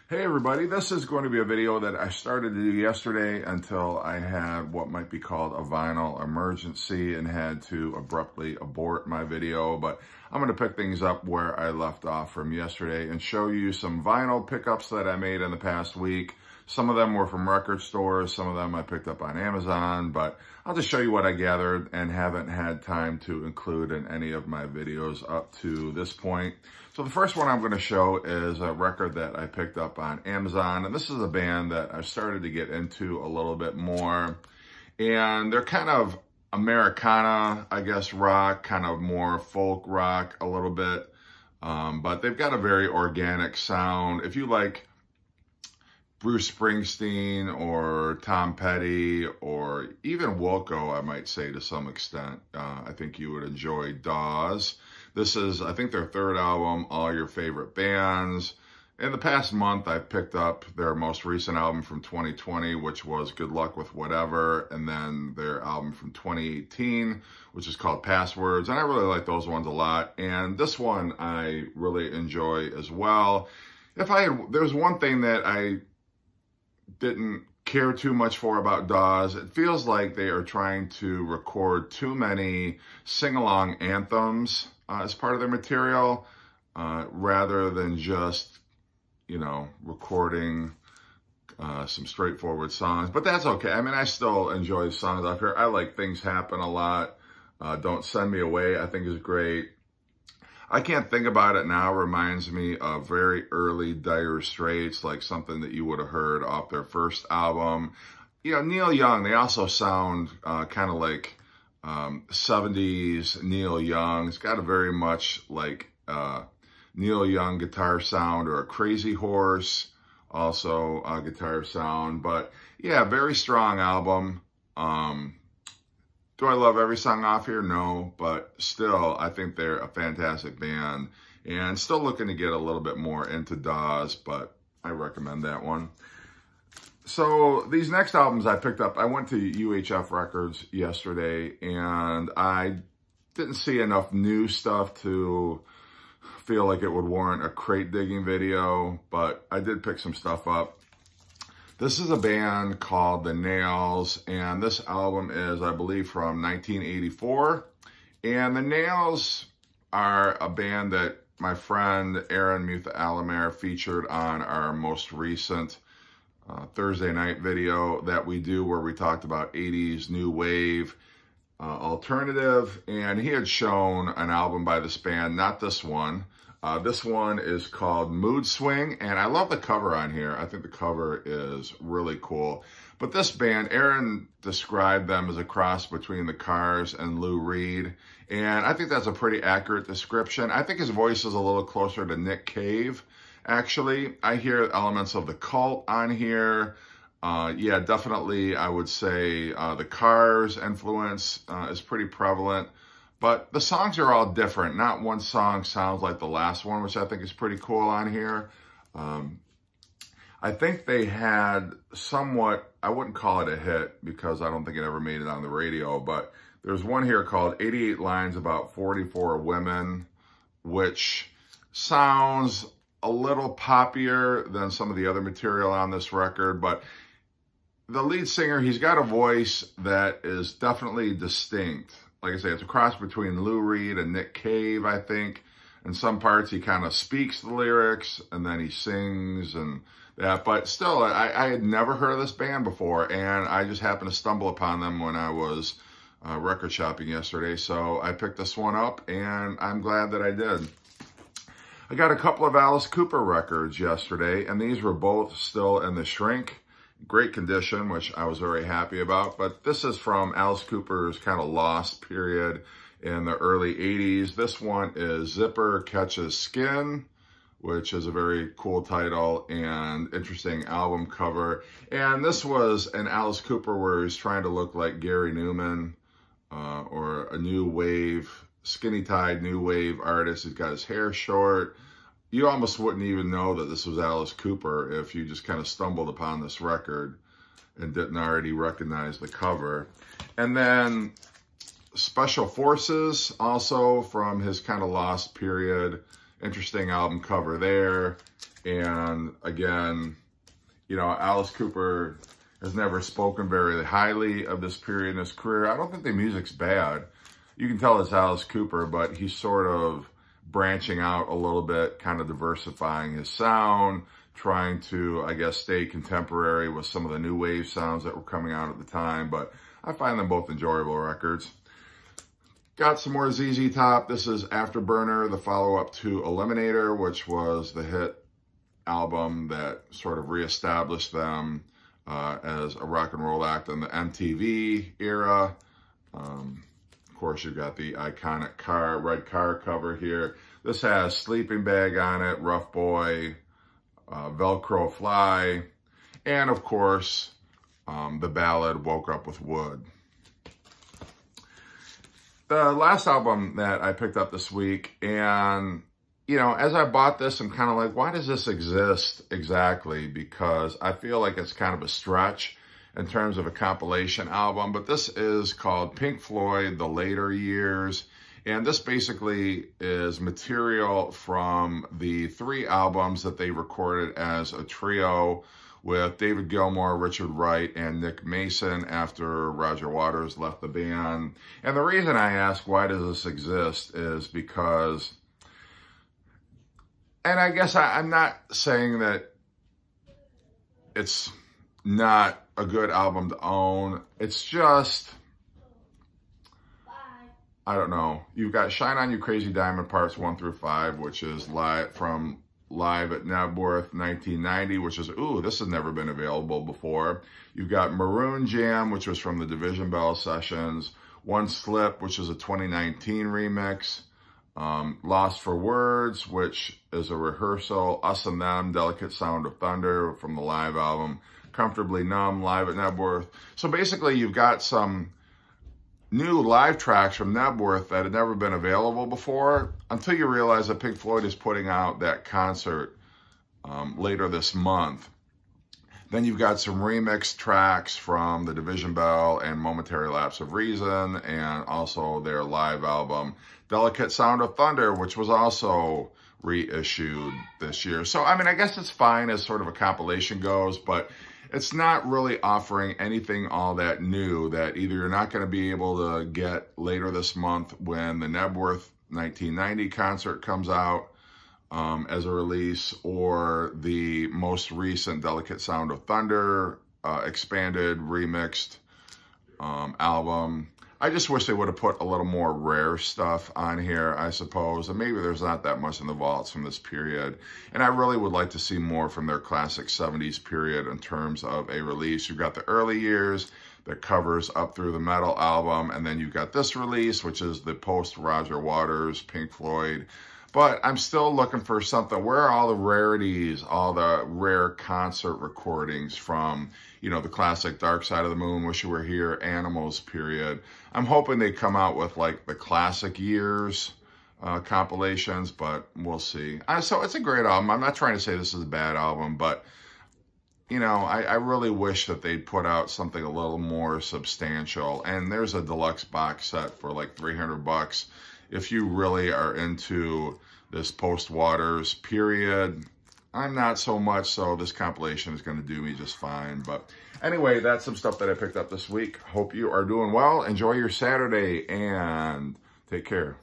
Hey everybody, this is going to be a video that I started to do yesterday until I had what might be called a vinyl emergency and had to abruptly abort my video. But I'm going to pick things up where I left off from yesterday and show you some vinyl pickups that I made in the past week. Some of them were from record stores, some of them I picked up on Amazon, but I'll just show you what I gathered and haven't had time to include in any of my videos up to this point. So the first one I'm going to show is a record that I picked up on Amazon, and this is a band that I've started to get into a little bit more, and they're kind of Americana, I guess, rock, kind of more folk rock a little bit, but they've got a very organic sound. If you like Bruce Springsteen or Tom Petty or even Wilco, I might say to some extent, I think you would enjoy Daws. This is, I think, their third album, All Your Favorite Bands. In the past month, I picked up their most recent album from 2020, which was Good Luck With Whatever, and then their album from 2018, which is called Passwords, and I really like those ones a lot. And this one I really enjoy as well. There's one thing that I didn't care too much for about Daws. It feels like they are trying to record too many sing-along anthems as part of their material, rather than just, you know, recording some straightforward songs. But that's okay. I mean, I still enjoy songs off here. I like Things Happen a lot. Don't Send Me Away, I think, is great. I Can't Think About It Now reminds me of very early Dire Straits, like something that you would have heard off their first album. You know, Neil Young, they also sound kind of like 70s Neil Young. It's got a very much like Neil Young guitar sound, or a Crazy Horse, also a guitar sound. But yeah, very strong album. Do I love every song off here? No, but still, I think they're a fantastic band, and still looking to get a little bit more into Daws, but I recommend that one. So these next albums I picked up, I went to UHF Records yesterday, and I didn't see enough new stuff to feel like it would warrant a crate digging video, but I did pick some stuff up. This is a band called The Nails, and this album is, I believe, from 1984. And The Nails are a band that my friend Aaron Mutha-Alamere featured on our most recent Thursday night video that we do, where we talked about 80s new wave alternative. And he had shown an album by this band, not this one. This one is called Mood Swing, and I love the cover on here. I think the cover is really cool. But this band, Aaron described them as a cross between the Cars and Lou Reed, and I think that's a pretty accurate description. I think his voice is a little closer to Nick Cave, actually. I hear elements of the Cult on here. Yeah, definitely, I would say the Cars influence is pretty prevalent. But the songs are all different. Not one song sounds like the last one, which I think is pretty cool on here. I think they had somewhat, I wouldn't call it a hit because I don't think it ever made it on the radio, but there's one here called 88 Lines About 44 Women, which sounds a little poppier than some of the other material on this record, but the lead singer, he's got a voice that is definitely distinct. Like I say, it's a cross between Lou Reed and Nick Cave, I think. In some parts, he kind of speaks the lyrics, and then he sings and that. But still, I had never heard of this band before, and I just happened to stumble upon them when I was record shopping yesterday. So I picked this one up, and I'm glad that I did. I got a couple of Alice Cooper records yesterday, and these were both still in the shrink. Great condition, which I was very happy about. But this is from Alice Cooper's kind of lost period in the early 80s. This one is Zipper Catches Skin, which is a very cool title and interesting album cover. And this was an Alice Cooper where he's trying to look like Gary Newman, or a new wave, skinny-tied new wave artist. He's got his hair short. You almost wouldn't even know that this was Alice Cooper if you just kind of stumbled upon this record and didn't already recognize the cover. And then Special Forces, also from his kind of lost period. Interesting album cover there. And again, you know, Alice Cooper has never spoken very highly of this period in his career. I don't think the music's bad. You can tell it's Alice Cooper, but he's sort of branching out a little bit, kind of diversifying his sound, trying to, I guess, stay contemporary with some of the new wave sounds that were coming out at the time. But I find them both enjoyable records. Got some more ZZ Top. This is Afterburner, the follow-up to Eliminator, which was the hit album that sort of reestablished them as a rock and roll act in the MTV era. Of course, you've got the iconic red car cover here. This has Sleeping Bag on it, Rough Boy, Velcro Fly, and of course, the ballad Woke Up With Wood. The last album that I picked up this week, and you know, as I bought this, I'm kind of like, why does this exist exactly? Because I feel like it's kind of a stretch in terms of a compilation album, but this is called Pink Floyd, The Later Years. And this basically is material from the 3 albums that they recorded as a trio with David Gilmour, Richard Wright, and Nick Mason after Roger Waters left the band. And the reason I ask why does this exist is because, and I guess I'm not saying that it's not a good album to own. It's just, I don't know. You've got Shine On You Crazy Diamond Parts 1 through 5, which is live at Knebworth 1990, which is, ooh, this has never been available before. You've got Maroon Jam, which was from the Division Bell sessions. One Slip, which is a 2019 remix. Lost for Words, which is a rehearsal. Us and Them, Delicate Sound of Thunder from the live album. Comfortably Numb, live at Knebworth. So basically, you've got some new live tracks from Knebworth that had never been available before, until you realize that Pink Floyd is putting out that concert later this month. Then you've got some remix tracks from the Division Bell and Momentary Lapse of Reason, and also their live album, Delicate Sound of Thunder, which was also reissued this year. So, I mean, I guess it's fine as sort of a compilation goes, but it's not really offering anything all that new that either you're not going to be able to get later this month when the Knebworth 1990 concert comes out as a release, or the most recent Delicate Sound of Thunder expanded, remixed album. I just wish they would have put a little more rare stuff on here, I suppose. And maybe there's not that much in the vaults from this period. And I really would like to see more from their classic 70s period in terms of a release. You've got the early years that covers up through the Metal album. And then you've got this release, which is the post-Roger Waters, Pink Floyd. But I'm still looking for something. Where are all the rarities, all the rare concert recordings from, you know, the classic Dark Side of the Moon, Wish You Were Here, Animals period? I'm hoping they come out with like the classic years compilations, but we'll see. So it's a great album. I'm not trying to say this is a bad album, but, you know, I really wish that they'd put out something a little more substantial. And there's a deluxe box set for like $300. If you really are into this post-Waters period, I'm not so much, so this compilation is going to do me just fine. But anyway, that's some stuff that I picked up this week. Hope you are doing well. Enjoy your Saturday, and take care.